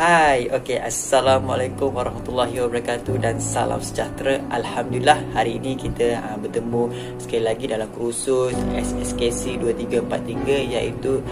Hai, Assalamualaikum warahmatullahi wabarakatuh dan salam sejahtera. Alhamdulillah, hari ini kita bertemu sekali lagi dalam kursus SSKC 2343 iaitu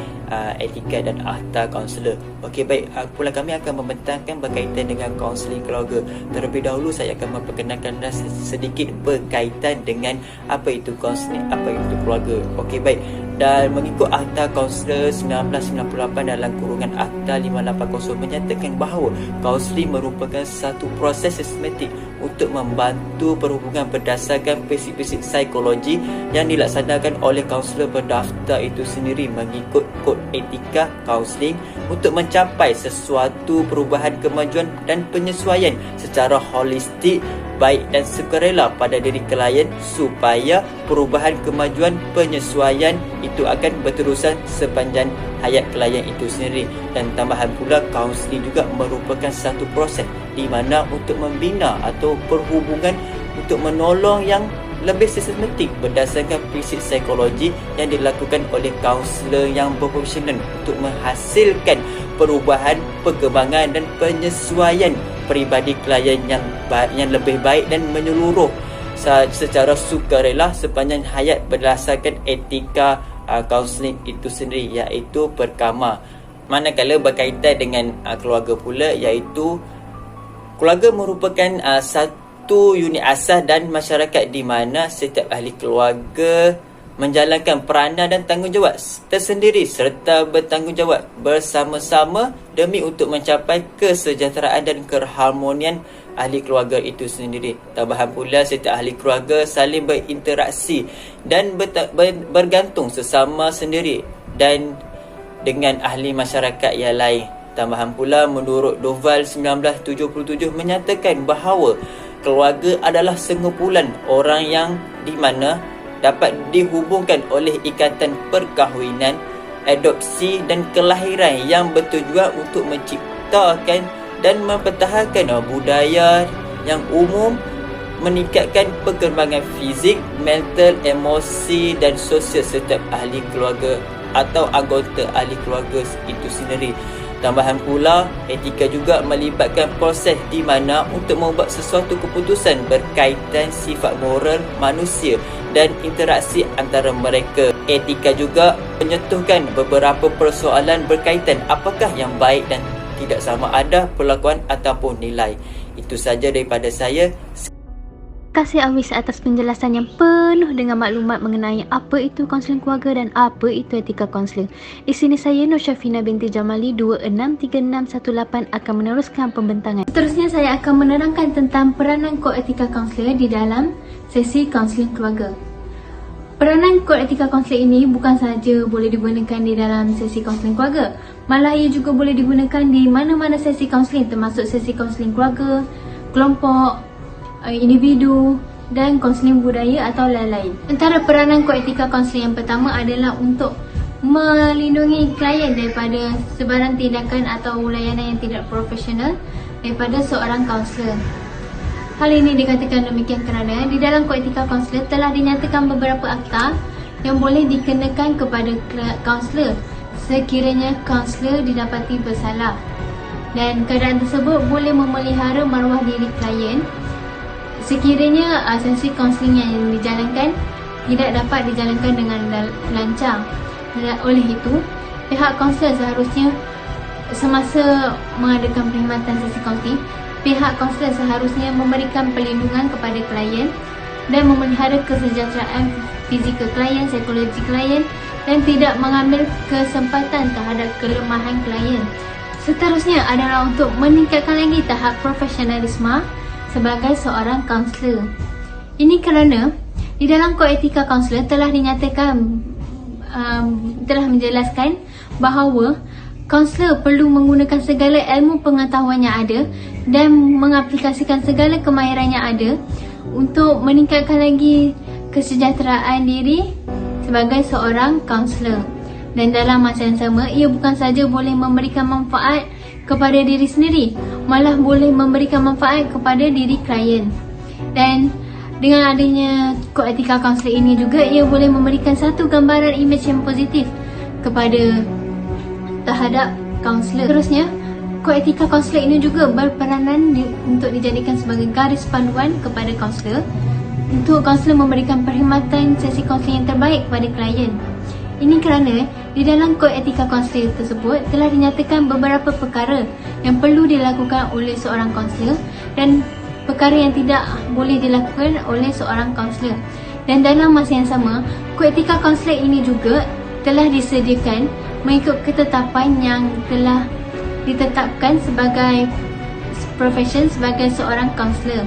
etika dan akta kaunselor. Okey, baik, kumpulan kami akan membentangkan berkaitan dengan kaunseling keluarga. Terlebih dahulu saya akan memperkenalkan sedikit berkaitan dengan apa itu kaunseling, apa itu keluarga. Okey, baik. Dan mengikut Akta Kaunselor 1998 dalam kurungan Akta 580 menyatakan bahawa kaunseling merupakan satu proses sistematik untuk membantu perhubungan berdasarkan prinsip-prinsip psikologi yang dilaksanakan oleh kaunselor berdaftar itu sendiri mengikut kod etika kaunseling untuk mencapai sesuatu perubahan kemajuan dan penyesuaian secara holistik baik dan sukarela pada diri klien supaya perubahan kemajuan penyesuaian itu akan berterusan sepanjang hayat klien itu sendiri. Dan tambahan pula, kaunseling juga merupakan satu proses di mana untuk membina atau perhubungan untuk menolong yang lebih sistematik berdasarkan prinsip psikologi yang dilakukan oleh kaunselor yang berprofesional untuk menghasilkan perubahan, perkembangan dan penyesuaian peribadi klien yang lebih baik dan menyeluruh secara sukarela sepanjang hayat berdasarkan etika kaunseling itu sendiri iaitu perkama. Manakala berkaitan dengan keluarga pula, iaitu keluarga merupakan satu unit asas dan masyarakat di mana setiap ahli keluarga menjalankan peranan dan tanggungjawab tersendiri serta bertanggungjawab bersama-sama demi untuk mencapai kesejahteraan dan keharmonian ahli keluarga itu sendiri. Tambahan pula, setiap ahli keluarga saling berinteraksi dan bergantung sesama sendiri dan dengan ahli masyarakat yang lain. Tambahan pula, menurut Doval 1977 menyatakan bahawa keluarga adalah sengumpulan orang yang di mana dapat dihubungkan oleh ikatan perkahwinan, adopsi dan kelahiran yang bertujuan untuk menciptakan dan mempertahankan budaya yang umum, meningkatkan perkembangan fizik, mental, emosi dan sosial setiap ahli keluarga atau anggota ahli keluarga itu sendiri. Tambahan pula, etika juga melibatkan proses di mana untuk membuat sesuatu keputusan berkaitan sifat moral manusia dan interaksi antara mereka. Etika juga menyentuhkan beberapa persoalan berkaitan apakah yang baik dan tidak sama ada perlakuan ataupun nilai. Itu saja daripada saya. Terima kasih Awis atas penjelasan yang penuh dengan maklumat mengenai apa itu kaunseling keluarga dan apa itu etika kaunseling. Di sini saya Nur Syafina binti Jamali 263618 akan meneruskan pembentangan. Seterusnya saya akan menerangkan tentang peranan kod etika kaunseling di dalam sesi kaunseling keluarga. Peranan kod etika kaunseling ini bukan sahaja boleh digunakan di dalam sesi kaunseling keluarga, malah ia juga boleh digunakan di mana-mana sesi kaunseling termasuk sesi kaunseling keluarga, kelompok, individu dan kaunseling budaya atau lain-lain. Antara peranan kod etika kaunseling yang pertama adalah untuk melindungi klien daripada sebarang tindakan atau layanan yang tidak profesional daripada seorang kaunselor. Hal ini dikatakan demikian kerana di dalam kod etika kaunselor telah dinyatakan beberapa akta yang boleh dikenakan kepada kaunselor sekiranya kaunselor didapati bersalah, dan keadaan tersebut boleh memelihara maruah diri klien sekiranya sesi kaunseling yang dijalankan tidak dapat dijalankan dengan lancar. Oleh itu, pihak kaunselor seharusnya semasa mengadakan perkhidmatan sesi kaunseling, pihak kaunselor seharusnya memberikan perlindungan kepada klien dan memelihara kesejahteraan fizikal klien, psikologi klien dan tidak mengambil kesempatan terhadap kelemahan klien. Seterusnya adalah untuk meningkatkan lagi tahap profesionalisme sebagai seorang kaunselor. Ini kerana di dalam kod etika kaunselor telah dinyatakan telah menjelaskan bahawa kaunselor perlu menggunakan segala ilmu pengetahuan yang ada dan mengaplikasikan segala kemahiran yang ada untuk meningkatkan lagi kesejahteraan diri sebagai seorang kaunselor. Dan dalam masa yang sama, ia bukan saja boleh memberikan manfaat kepada diri sendiri, malah boleh memberikan manfaat kepada diri klien. Dan dengan adanya kod etika kaunselor ini juga, ia boleh memberikan satu gambaran imej yang positif terhadap kaunselor. Seterusnya, Kod etika kaunselor ini juga berperanan untuk dijadikan sebagai garis panduan kepada kaunselor untuk kaunselor memberikan perkhidmatan sesi kaunseling yang terbaik kepada klien. Ini kerana di dalam kod etika kaunselor tersebut telah dinyatakan beberapa perkara yang perlu dilakukan oleh seorang kaunselor dan perkara yang tidak boleh dilakukan oleh seorang kaunselor. Dan dalam masa yang sama, kod etika kaunselor ini juga telah disediakan mengikut ketetapan yang telah ditetapkan sebagai profession sebagai seorang kaunselor.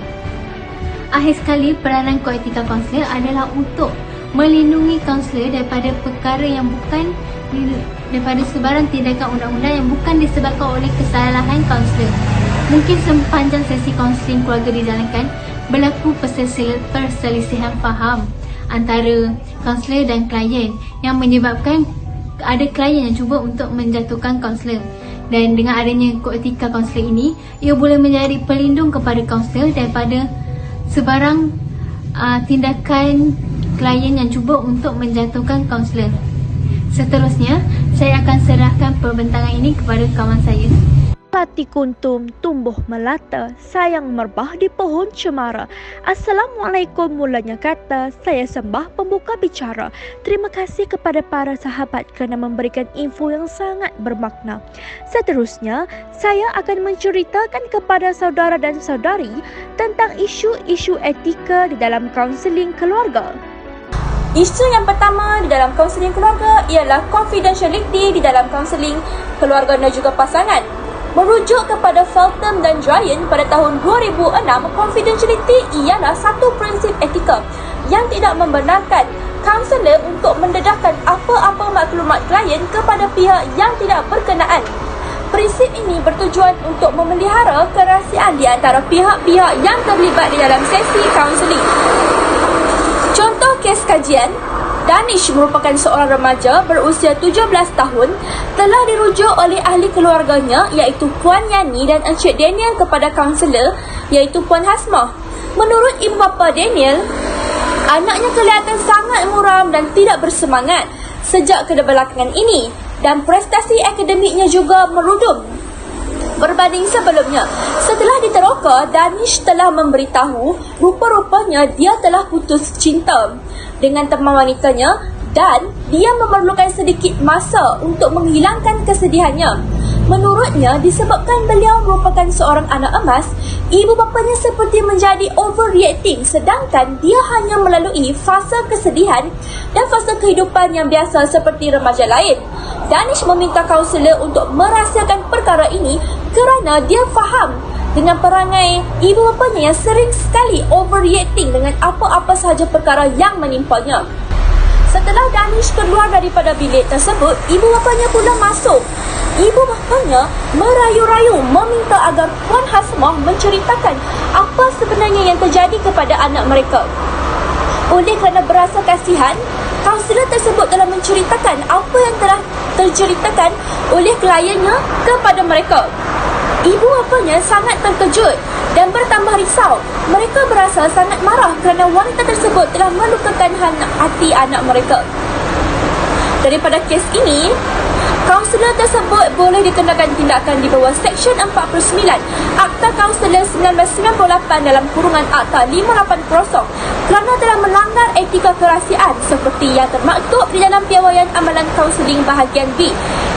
Akhir sekali, peranan kod etika kaunselor adalah untuk melindungi kaunselor daripada perkara yang bukan daripada sebarang tindakan undang-undang yang bukan disebabkan oleh kesalahan kaunselor. Mungkin sepanjang sesi kaunseling keluarga dijalankan, berlaku perselisihan faham antara kaunselor dan klien yang menyebabkan ada klien yang cuba untuk menjatuhkan kaunselor. Dan dengan adanya kod etika kaunselor ini, ia boleh menjadi pelindung kepada kaunselor daripada sebarang tindakan klien yang cuba untuk menjatuhkan kaunselor. Seterusnya, saya akan serahkan perbentangan ini kepada kawan saya. Melati kuntum tumbuh melata, sayang merbah di pohon cemara. Assalamualaikum mulanya kata, saya sembah pembuka bicara. Terima kasih kepada para sahabat kerana memberikan info yang sangat bermakna. Seterusnya, saya akan menceritakan kepada saudara dan saudari tentang isu-isu etika di dalam kaunseling keluarga. Isu yang pertama di dalam kaunseling keluarga ialah confidentiality di dalam kaunseling keluarga dan juga pasangan. Merujuk kepada Feltham dan Dryan pada tahun 2006, confidentiality ialah satu prinsip etika yang tidak membenarkan kaunselor untuk mendedahkan apa-apa maklumat klien kepada pihak yang tidak berkenaan. Prinsip ini bertujuan untuk memelihara kerahsiaan di antara pihak-pihak yang terlibat di dalam sesi kaunseling. Contoh kes kajian, Danish merupakan seorang remaja berusia 17 tahun telah dirujuk oleh ahli keluarganya iaitu Puan Yani dan Encik Daniel kepada kaunselor iaitu Puan Hasmah. Menurut ibu bapa Daniel, anaknya kelihatan sangat muram dan tidak bersemangat sejak kebelakangan ini dan prestasi akademiknya juga merudum berbanding sebelumnya. Setelah diteroka, Danish telah memberitahu rupa-rupanya dia telah putus cinta dengan teman wanitanya dan dia memerlukan sedikit masa untuk menghilangkan kesedihannya. Menurutnya, disebabkan beliau merupakan seorang anak emas, ibu bapanya seperti menjadi overreacting sedangkan dia hanya melalui fasa kesedihan dan fasa kehidupan yang biasa seperti remaja lain. Danish meminta kaunselor untuk merahsiakan perkara ini kerana dia faham dengan perangai ibu bapanya yang sering sekali overreacting dengan apa-apa sahaja perkara yang menimpanya. Setelah Danish keluar daripada bilik tersebut, ibu bapanya pula masuk. Ibu bapanya merayu-rayu meminta agar Puan Hasmah menceritakan apa sebenarnya yang terjadi kepada anak mereka. Oleh kerana berasa kasihan, kaunselor tersebut telah menceritakan apa yang telah terceritakan oleh kliennya kepada mereka. Ibu bapanya sangat terkejut dan bertambah risau. Mereka berasa sangat marah kerana wanita tersebut telah melukakan hati anak mereka. Daripada kes ini, kaunselor tersebut boleh dikenakan tindakan di bawah Seksyen 49 Akta Kaunselor 1998 dalam kurungan Akta 580 kerana telah melanggar etika kerahsiaan seperti yang termaktub di dalam Piawaian Amalan Kaunseling bahagian B,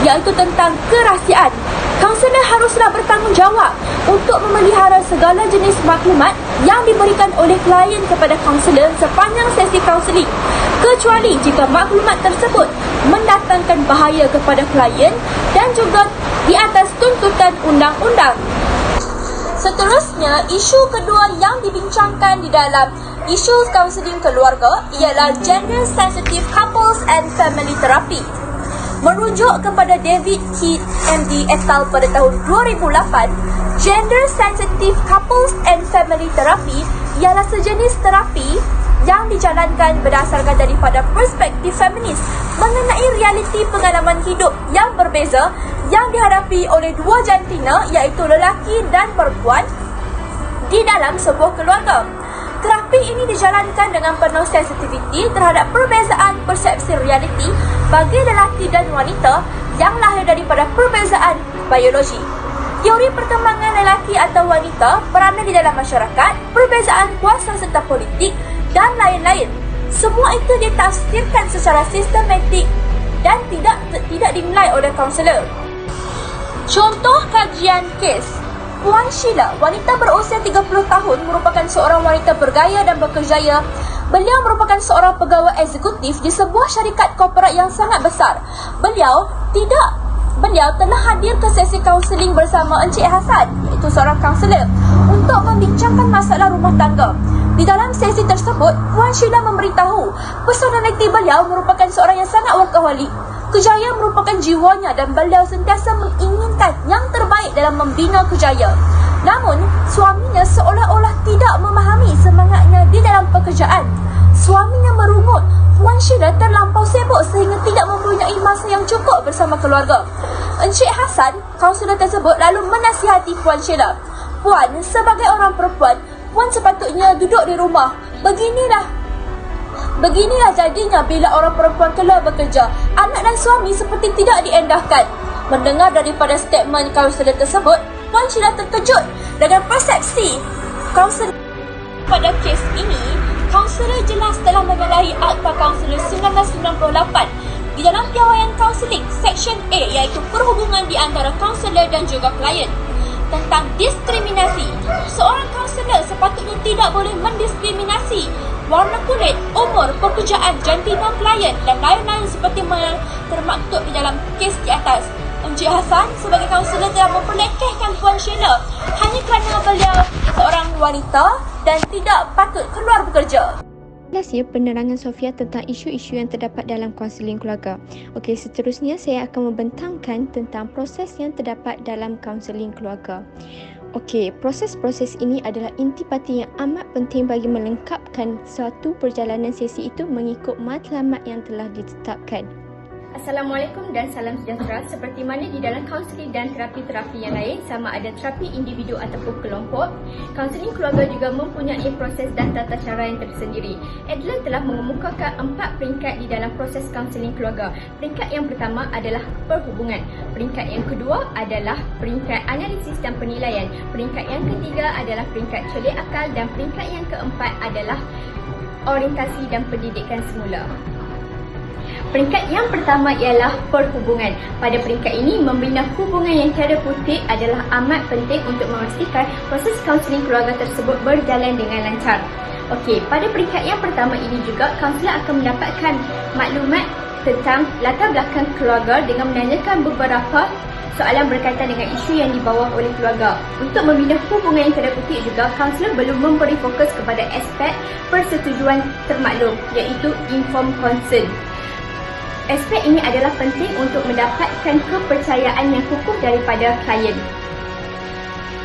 iaitu tentang kerahsiaan. Kaunselor haruslah bertanggungjawab untuk memelihara segala jenis maklumat yang diberikan oleh klien kepada kaunselor sepanjang sesi kaunseling, kecuali jika maklumat tersebut mendatangkan bahaya kepada klien dan juga di atas tuntutan undang-undang. Seterusnya, isu kedua yang dibincangkan di dalam isu kaunseling keluarga ialah Gender Sensitive Couples and Family Therapy. Merujuk kepada David Keith MD et al. Pada tahun 2008, Gender Sensitive Couples and Family Therapy ialah sejenis terapi yang dijalankan berdasarkan daripada perspektif feminis mengenai realiti pengalaman hidup yang berbeza yang dihadapi oleh dua jantina iaitu lelaki dan perempuan di dalam sebuah keluarga. Terapi ini dijalankan dengan penuh sensitiviti terhadap perbezaan persepsi realiti bagi lelaki dan wanita yang lahir daripada perbezaan biologi. teori perkembangan lelaki atau wanita, peranan di dalam masyarakat, perbezaan kuasa serta politik dan lain-lain. Semua itu ditafsirkan secara sistematik dan tidak dinilai oleh kaunselor. Contoh kajian kes. Puan Sheila, wanita berusia 30 tahun, merupakan seorang wanita bergaya dan berkerjaya. Beliau merupakan seorang pegawai eksekutif di sebuah syarikat korporat yang sangat besar. Beliau telah hadir ke sesi kaunseling bersama Encik Hassan, iaitu seorang kaunselor, untuk membincangkan masalah rumah tangga. Di dalam sesi tersebut, Puan Sheila memberitahu personaliti beliau merupakan seorang yang sangat workaholic. Kejayaan merupakan jiwanya dan beliau sentiasa menginginkan yang terbaik dalam membina kejayaan. Namun, suaminya seolah-olah tidak memahami semangatnya di dalam pekerjaan. Suaminya merungut Puan Sheila terlampau sibuk sehingga tidak mempunyai masa yang cukup bersama keluarga. Encik Hassan, kaunselor tersebut, lalu menasihati Puan Sheila. Puan, sebagai orang perempuan, Puan sepatutnya duduk di rumah. Beginilah jadinya bila orang perempuan keluar bekerja. Anak dan suami seperti tidak diendahkan. Mendengar daripada statement kaunselor tersebut, Puan Sheila terkejut dengan persepsi kaunselor. Pada kes ini, kaunselor jelas telah menyalahi Akta Kaunselor 1998 di dalam piawaian kaunseling Seksyen A, iaitu perhubungan di antara kaunselor dan juga klien. Tentang diskriminasi, seorang kaunselor sepatutnya tidak boleh mendiskriminasi warna kulit, umur, pekerjaan, jantina klien dan lain-lain seperti termaktub di dalam kes di atas. Encik Hassan sebagai kaunselor telah memperlekehkan Puan Sheila hanya kerana beliau seorang wanita dan tidak patut keluar bekerja. Jelas ya penerangan Sofia tentang isu-isu yang terdapat dalam kaunseling keluarga. Okey, seterusnya saya akan membentangkan tentang proses yang terdapat dalam kaunseling keluarga. Okey, proses-proses ini adalah intipati yang amat penting bagi melengkapkan suatu perjalanan sesi itu mengikut matlamat yang telah ditetapkan. Assalamualaikum dan salam sejahtera. Seperti mana di dalam kaunseling dan terapi-terapi yang lain, sama ada terapi individu ataupun kelompok, kaunseling keluarga juga mempunyai proses dan tata cara yang tersendiri. Adelaide telah mengemukakan 4 peringkat di dalam proses kaunseling keluarga. Peringkat yang pertama adalah perhubungan. Peringkat yang kedua adalah peringkat analisis dan penilaian. Peringkat yang ketiga adalah peringkat celik akal dan peringkat yang keempat adalah orientasi dan pendidikan semula. Peringkat yang pertama ialah perhubungan. Pada peringkat ini, membina hubungan yang tiada putik adalah amat penting untuk memastikan proses kaunseling keluarga tersebut berjalan dengan lancar. Okey, pada peringkat yang pertama ini juga, kaunselor akan mendapatkan maklumat tentang latar belakang keluarga dengan menanyakan beberapa soalan berkaitan dengan isu yang dibawa oleh keluarga. Untuk membina hubungan yang tiada putik juga, kaunselor perlu memberi fokus kepada aspek persetujuan termaklum, iaitu informed consent. Aspek ini adalah penting untuk mendapatkan kepercayaan yang kukuh daripada klien.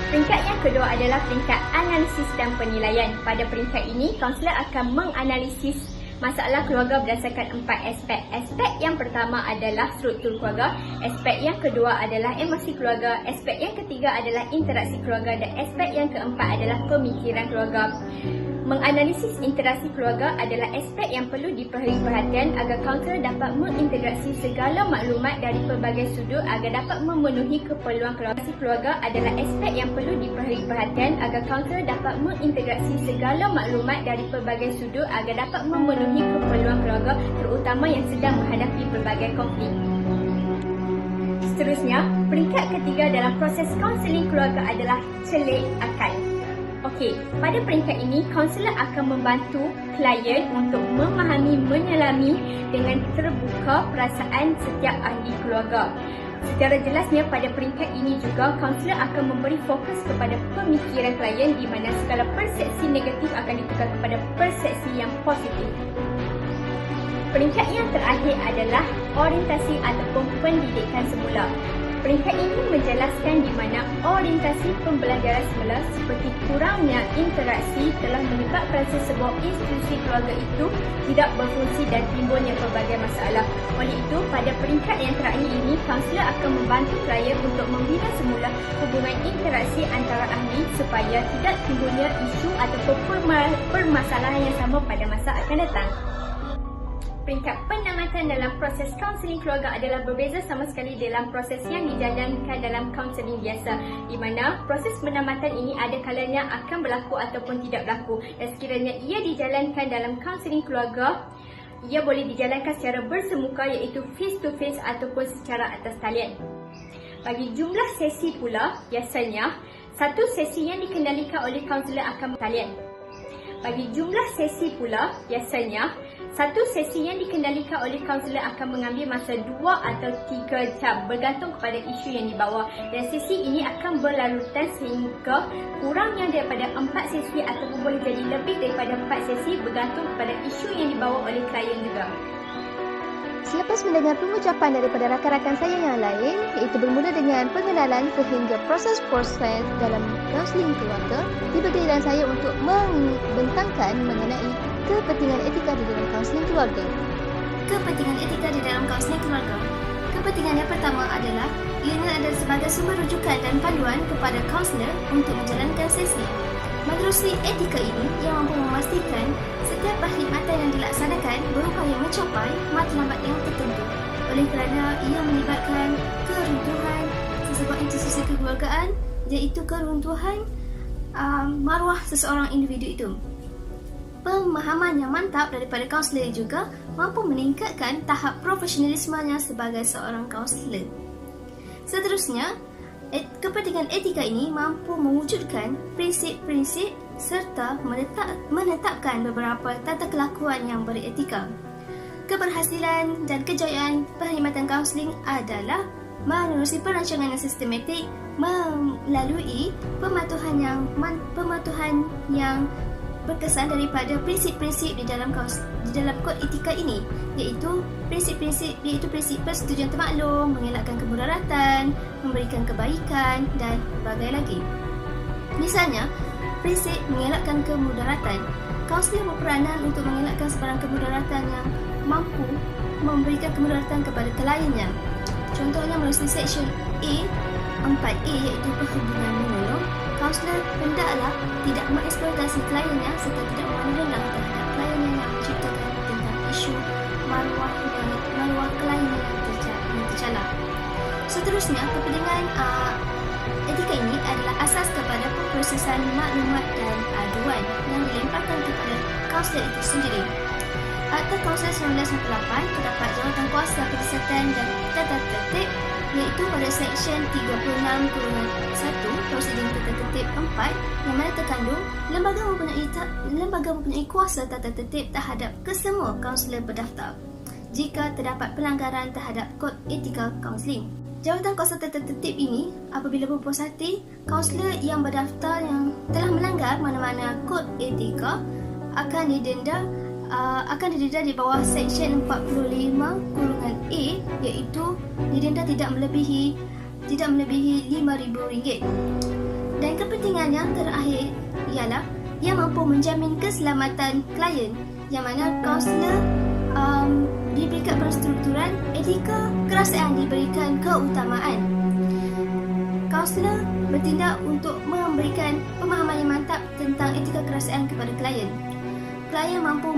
Peringkat yang kedua adalah peringkat analisis dan penilaian. Pada peringkat ini, kaunselor akan menganalisis masalah keluarga berdasarkan 4 aspek. Aspek yang pertama adalah struktur keluarga, aspek yang kedua adalah emosi keluarga, aspek yang ketiga adalah interaksi keluarga dan aspek yang keempat adalah pemikiran keluarga. Menganalisis interaksi keluarga adalah aspek yang perlu diberi perhatian agar kaunselor dapat mengintegrasi segala maklumat dari pelbagai sudut agar dapat memenuhi keperluan keluarga. Keluarga adalah aspek yang perlu diberi perhatian agar kaunselor dapat mengintegrasi segala maklumat dari pelbagai sudut agar dapat memenuhi keperluan keluarga, terutama yang sedang menghadapi pelbagai konflik. Seterusnya, peringkat ketiga dalam proses kaunseling keluarga adalah celik akal. Okey, pada peringkat ini, kaunselor akan membantu klien untuk memahami, menyelami dengan terbuka perasaan setiap ahli keluarga. Secara jelasnya, pada peringkat ini juga, kaunselor akan memberi fokus kepada pemikiran klien di mana segala persepsi negatif akan ditukar kepada persepsi yang positif. Peringkat yang terakhir adalah orientasi ataupun pendidikan semula. Peringkat ini menjelaskan di mana orientasi pembelajaran semula seperti kurangnya interaksi telah menyebabkan sebuah institusi keluarga itu tidak berfungsi dan timbulnya pelbagai masalah. Oleh itu, pada peringkat yang terakhir ini, kaunselor akan membantu klien untuk membina semula hubungan interaksi antara ahli supaya tidak timbulnya isu ataupun permasalahan yang sama pada masa akan datang. peringkat penamatan dalam proses kaunseling keluarga adalah berbeza sama sekali dalam proses yang dijalankan dalam kaunseling biasa, di mana proses penamatan ini ada kalanya akan berlaku ataupun tidak berlaku, dan sekiranya ia dijalankan dalam kaunseling keluarga, ia boleh dijalankan secara bersemuka, iaitu face to face ataupun secara atas talian. Bagi jumlah sesi pula, biasanya satu sesi yang dikendalikan oleh kaunselor akan talian. Bagi jumlah sesi pula, biasanya satu sesi yang dikendalikan oleh kaunselor akan mengambil masa 2 atau 3 jam bergantung kepada isu yang dibawa, dan sesi ini akan berlarutan sehingga kurangnya daripada 4 sesi ataupun boleh jadi lebih daripada 4 sesi bergantung kepada isu yang dibawa oleh klien juga. Selepas mendengar pengucapan daripada rakan-rakan saya yang lain, iaitu bermula dengan pengenalan sehingga proses-proses dalam kaunseling keluarga, tiba giliran saya untuk membentangkan mengenai kepentingan etika di dalam kaunseling keluarga. Kepentingan etika di dalam kaunseling keluarga. Kepentingan yang pertama adalah ianya adalah sebagai sumber rujukan dan panduan kepada kaunselor untuk menjalankan sesi. Menerusi etika ini yang mampu memastikan setiap perkhidmatan yang dilaksanakan berupaya mencapai matlamat yang tertentu, oleh kerana ia melibatkan keruntuhan sesebuah institusi kekeluargaan, iaitu keruntuhan maruah seseorang individu itu. Pemahaman yang mantap daripada kaunselor juga mampu meningkatkan tahap profesionalismenya sebagai seorang kaunselor. Seterusnya, kepentingan etika ini mampu mewujudkan prinsip-prinsip serta menetapkan beberapa tata kelakuan yang beretika. Keberhasilan dan kejayaan perkhidmatan kaunseling adalah menerusi perancangan yang sistematik melalui pematuhan yang berkesan daripada prinsip-prinsip di dalam kod etika ini, iaitu prinsip persetujuan termaklum, mengelakkan kemudaratan, memberikan kebaikan dan berbagai lagi. Misalnya, prinsip mengelakkan kemudaratan. Kaunselor berperanan untuk mengelakkan sebarang kemudaratan yang mampu memberikan kemudaratan kepada kliennya. Contohnya melalui Seksyen A 4A, iaitu perhubungan menolong. Kaunselor hendaklah tidak mengeksploitasi kliennya serta tidak memandang rendah terhadap kliennya yang menciptakan tentang isu maruah kliennya yang tercela. Seterusnya, kepentingan etika ini adalah asas kepada pemprosesan maklumat dan aduan yang dilemparkan kepada kaunselor itu sendiri. Akta Kaunselor 1998 terdapat jawatan kuasa penyiasatan dan tata tertib, iaitu pada Seksyen 36(1) Prosedur Tata Tertib 4 yang mana terkandung lembaga mempunyai kuasa tata tertib terhadap kesemua kaunselor berdaftar jika terdapat pelanggaran terhadap kod etika kaunseling. Jawatan kuasa tata tertib ini apabila berpuas hati kaunselor yang berdaftar yang telah melanggar mana-mana kod etika akan didenda di bawah Seksyen 45(A), iaitu didenda tidak melebihi RM5,000. Dan kepentingan yang terakhir ialah ia mampu menjamin keselamatan klien, yang mana kaunselor diberikan penstrukturan, etika kerasaan diberikan keutamaan. Kaunselor bertindak untuk memberikan pemahaman yang mantap tentang etika kerasaan kepada klien. Klien mampu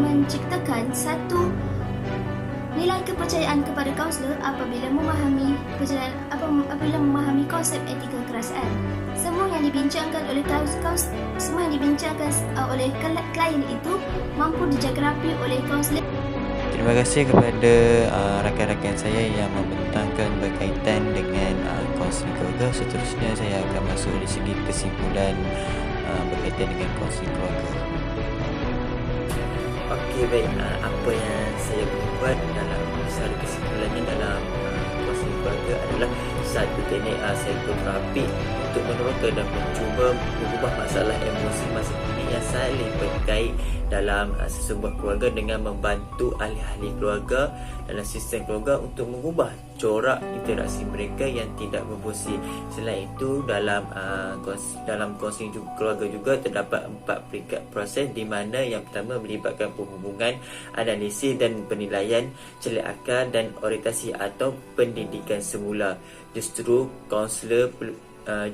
menciptakan satu nilai kepercayaan kepada kaunselor apabila memahami konsep etika kerasaan. Semua yang dibincangkan oleh klien itu mampu dijaga rapi oleh kaunselor. Terima kasih kepada rakan-rakan saya yang membentangkan berkaitan dengan kaunseling keluarga. Seterusnya saya akan masuk di segi kesimpulan berkaitan dengan kaunseling keluarga. Okey, baik. Apa yang saya buat dalam sari kesimpulannya dalam kaunseling keluarga adalah satu teknik psikoterapi untuk meneroka dan mencuba mengubah masalah emosi masa kini yang saling berkait dalam sesebuah keluarga dengan membantu ahli-ahli keluarga dalam sistem keluarga untuk mengubah corak interaksi mereka yang tidak berfungsi. Selain itu, dalam kaunseling keluarga juga terdapat 4 peringkat proses di mana yang pertama melibatkan penghubungan, analisis dan penilaian, celik akal dan orientasi atau pendidikan semula. Justru kaunselor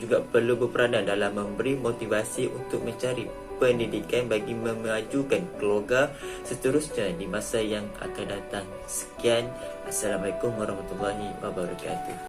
juga perlu berperanan dalam memberi motivasi untuk mencari pendidikan bagi memajukan keluarga seterusnya di masa yang akan datang. Sekian, Assalamualaikum warahmatullahi wabarakatuh.